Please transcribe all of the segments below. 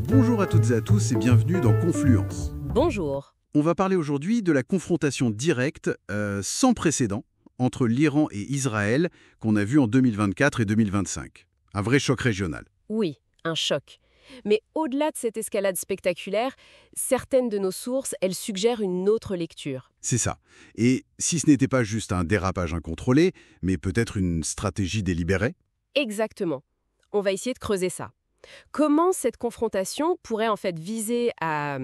Bonjour à toutes et à tous et bienvenue dans Confluence. Bonjour. On va parler aujourd'hui de la confrontation directe, sans précédent, entre l'Iran et Israël qu'on a vu en 2024 et 2025. Un vrai choc régional. Oui, un choc. Mais au-delà de cette escalade spectaculaire, certaines de nos sources, elles suggèrent une autre lecture. C'est ça. Et si ce n'était pas juste un dérapage incontrôlé, mais peut-être une stratégie délibérée? Exactement. On va essayer de creuser ça. Comment cette confrontation pourrait en fait viser à,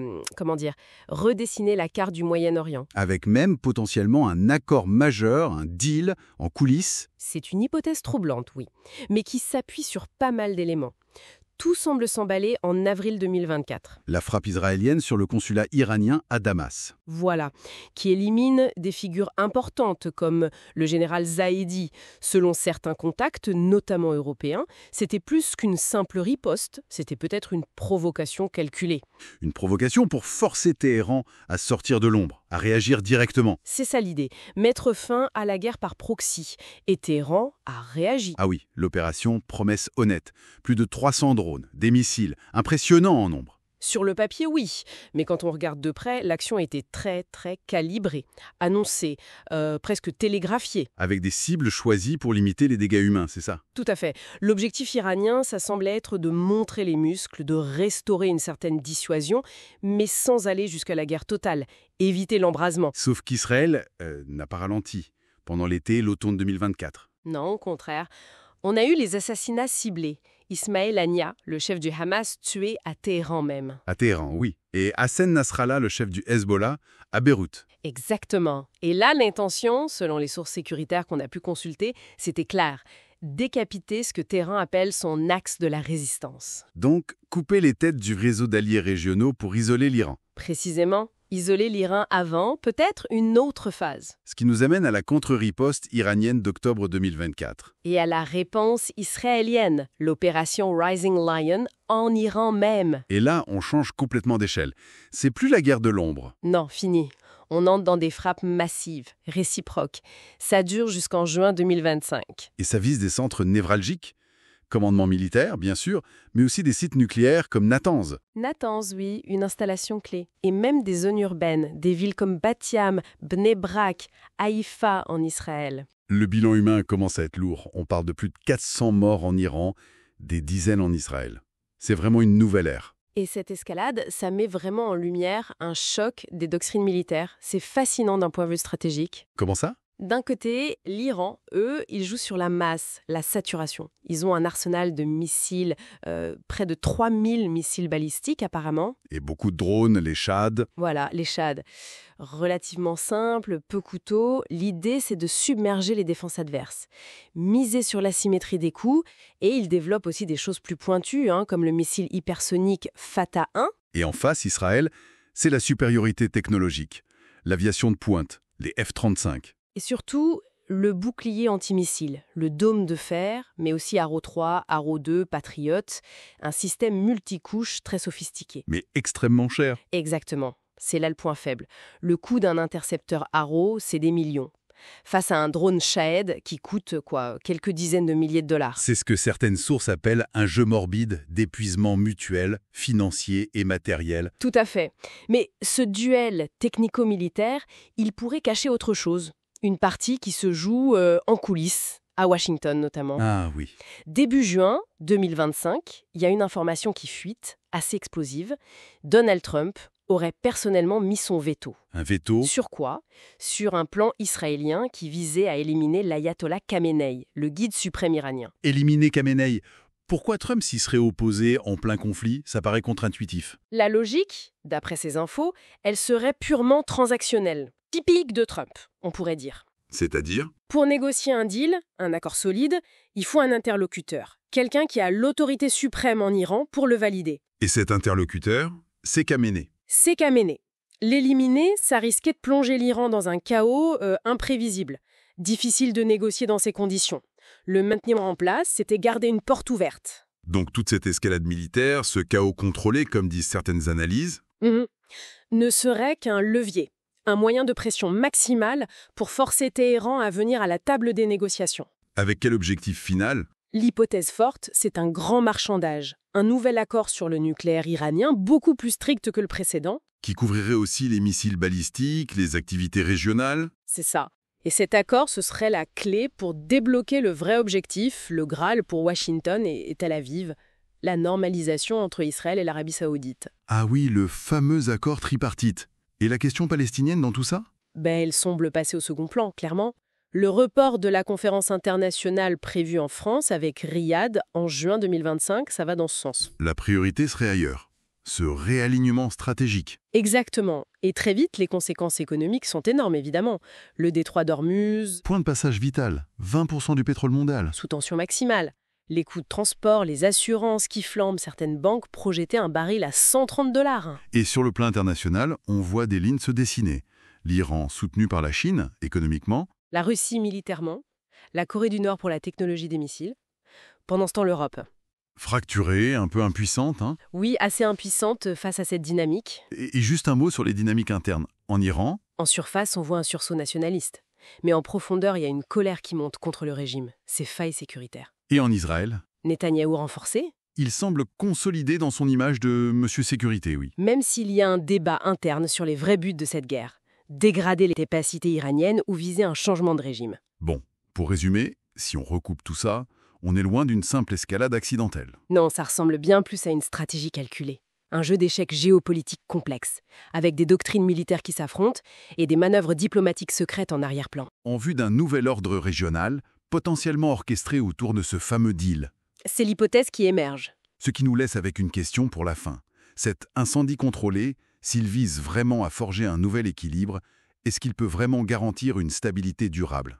redessiner la carte du Moyen-Orient? Avec même potentiellement un accord majeur, un deal en coulisses. C'est une hypothèse troublante, oui, mais qui s'appuie sur pas mal d'éléments. Tout semble s'emballer en avril 2024. La frappe israélienne sur le consulat iranien à Damas. Voilà, qui élimine des figures importantes comme le général Zaidi. Selon certains contacts, notamment européens, c'était plus qu'une simple riposte, c'était peut-être une provocation calculée. Une provocation pour forcer Téhéran à sortir de l'ombre, à réagir directement. C'est ça l'idée, mettre fin à la guerre par proxy. Et Téhéran a réagi. Ah oui, l'opération promesse honnête. Plus de 300 drones, des missiles, impressionnants en nombre. Sur le papier, oui, mais quand on regarde de près, l'action était très calibrée, annoncée, presque télégraphiée. Avec des cibles choisies pour limiter les dégâts humains, c'est ça? Tout à fait. L'objectif iranien, ça semblait être de montrer les muscles, de restaurer une certaine dissuasion, mais sans aller jusqu'à la guerre totale, éviter l'embrasement. Sauf qu'Israël n'a pas ralenti pendant l'été, l'automne 2024. Non, au contraire. On a eu les assassinats ciblés. Ismaël Haniyeh, le chef du Hamas, tué à Téhéran même. À Téhéran, oui. Et Hassan Nasrallah, le chef du Hezbollah, à Beyrouth. Exactement. Et là, l'intention, selon les sources sécuritaires qu'on a pu consulter, c'était clair. Décapiter ce que Téhéran appelle son axe de la résistance. Donc, couper les têtes du réseau d'alliés régionaux pour isoler l'Iran. Précisément, isoler l'Iran avant, peut-être une autre phase. Ce qui nous amène à la contre-riposte iranienne d'octobre 2024. Et à la réponse israélienne, l'opération Rising Lion en Iran même. Et là, on change complètement d'échelle. C'est plus la guerre de l'ombre. Non, fini. On entre dans des frappes massives, réciproques. Ça dure jusqu'en juin 2025. Et ça vise des centres névralgiques, commandement militaire, bien sûr, mais aussi des sites nucléaires comme Natanz. Natanz, oui, une installation clé. Et même des zones urbaines, des villes comme Bat Yam, Bnei Brak, Haïfa en Israël. Le bilan humain commence à être lourd. On parle de plus de 400 morts en Iran, des dizaines en Israël. C'est vraiment une nouvelle ère. Et cette escalade, ça met vraiment en lumière un choc des doctrines militaires. C'est fascinant d'un point de vue stratégique. Comment ça? D'un côté, l'Iran, eux, ils jouent sur la masse, la saturation. Ils ont un arsenal de missiles, près de 3000 missiles balistiques apparemment. Et beaucoup de drones, les Shahed. Voilà, les Shahed. Relativement simple, peu coûteux. L'idée, c'est de submerger les défenses adverses. Miser sur l'asymétrie des coups, et ils développent aussi des choses plus pointues, comme le missile hypersonique Fatah 1. Et en face, Israël, c'est la supériorité technologique. L'aviation de pointe, les F-35. Et surtout, le bouclier antimissile, le dôme de fer, mais aussi Arrow 3, Arrow 2, Patriot, un système multicouche très sophistiqué. Mais extrêmement cher. Exactement, c'est là le point faible. Le coût d'un intercepteur Arrow, c'est des millions. Face à un drone Shahed qui coûte quelques dizaines de milliers de dollars. C'est ce que certaines sources appellent un jeu morbide d'épuisement mutuel, financier et matériel. Tout à fait. Mais ce duel technico-militaire, il pourrait cacher autre chose. Une partie qui se joue en coulisses, à Washington notamment. Ah oui. Début juin 2025, il y a une information qui fuite, assez explosive. Donald Trump aurait personnellement mis son veto. Un veto? Sur quoi? Sur un plan israélien qui visait à éliminer l'ayatollah Khamenei, le guide suprême iranien. Éliminer Khamenei. Pourquoi Trump s'y serait opposé en plein conflit? Ça paraît contre-intuitif. La logique, d'après ces infos, elle serait purement transactionnelle. Typique de Trump, on pourrait dire. C'est-à-dire? Pour négocier un deal, un accord solide, il faut un interlocuteur. Quelqu'un qui a l'autorité suprême en Iran pour le valider. Et cet interlocuteur, c'est Khamenei. C'est Khamenei. L'éliminer, ça risquait de plonger l'Iran dans un chaos imprévisible. Difficile de négocier dans ces conditions. Le maintenir en place, c'était garder une porte ouverte. Donc toute cette escalade militaire, ce chaos contrôlé, comme disent certaines analyses, Ne serait qu'un levier. un moyen de pression maximale pour forcer Téhéran à venir à la table des négociations. Avec quel objectif final? L'hypothèse forte, c'est un grand marchandage, un nouvel accord sur le nucléaire iranien beaucoup plus strict que le précédent. Qui couvrirait aussi les missiles balistiques, les activités régionales? C'est ça. Et cet accord, ce serait la clé pour débloquer le vrai objectif, le Graal pour Washington et Tel Aviv, la normalisation entre Israël et l'Arabie Saoudite. Ah oui, le fameux accord tripartite. Et la question palestinienne dans tout ça? Elle semble passer au second plan, clairement. Le report de la conférence internationale prévue en France avec Riyad en juin 2025, ça va dans ce sens. La priorité serait ailleurs. Ce réalignement stratégique. Exactement. Et très vite, les conséquences économiques sont énormes, évidemment. Le détroit d'Ormuz, Point de passage vital, 20% du pétrole mondial. sous tension maximale. Les coûts de transport, les assurances qui flambent, certaines banques projetaient un baril à $130. Et sur le plan international, on voit des lignes se dessiner. L'Iran soutenu par la Chine, économiquement, La Russie militairement, la Corée du Nord pour la technologie des missiles. Pendant ce temps, l'Europe. fracturé, un peu impuissante. Oui, assez impuissante face à cette dynamique. Et juste un mot sur les dynamiques internes. En Iran, En surface, on voit un sursaut nationaliste. Mais en profondeur, il y a une colère qui monte contre le régime, ses failles sécuritaires. et en Israël, Netanyahou renforcé, il semble consolidé dans son image de Monsieur Sécurité, oui. même s'il y a un débat interne sur les vrais buts de cette guerre. Dégrader les capacités iraniennes ou viser un changement de régime. Bon, pour résumer, si on recoupe tout ça, on est loin d'une simple escalade accidentelle. Non, ça ressemble bien plus à une stratégie calculée. Un jeu d'échecs géopolitique complexe, avec des doctrines militaires qui s'affrontent et des manœuvres diplomatiques secrètes en arrière-plan. En vue d'un nouvel ordre régional, potentiellement orchestré autour de ce fameux deal. C'est l'hypothèse qui émerge. Ce qui nous laisse avec une question pour la fin. Cet incendie contrôlé, s'il vise vraiment à forger un nouvel équilibre, est-ce qu'il peut vraiment garantir une stabilité durable?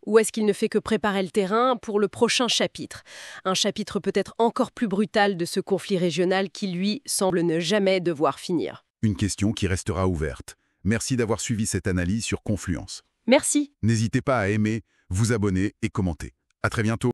Ou est-ce qu'il ne fait que préparer le terrain pour le prochain chapitre? Un chapitre peut-être encore plus brutal de ce conflit régional qui, lui, semble ne jamais devoir finir. Une question qui restera ouverte. Merci d'avoir suivi cette analyse sur Confluence. Merci. N'hésitez pas à aimer, vous abonner et commenter. À très bientôt.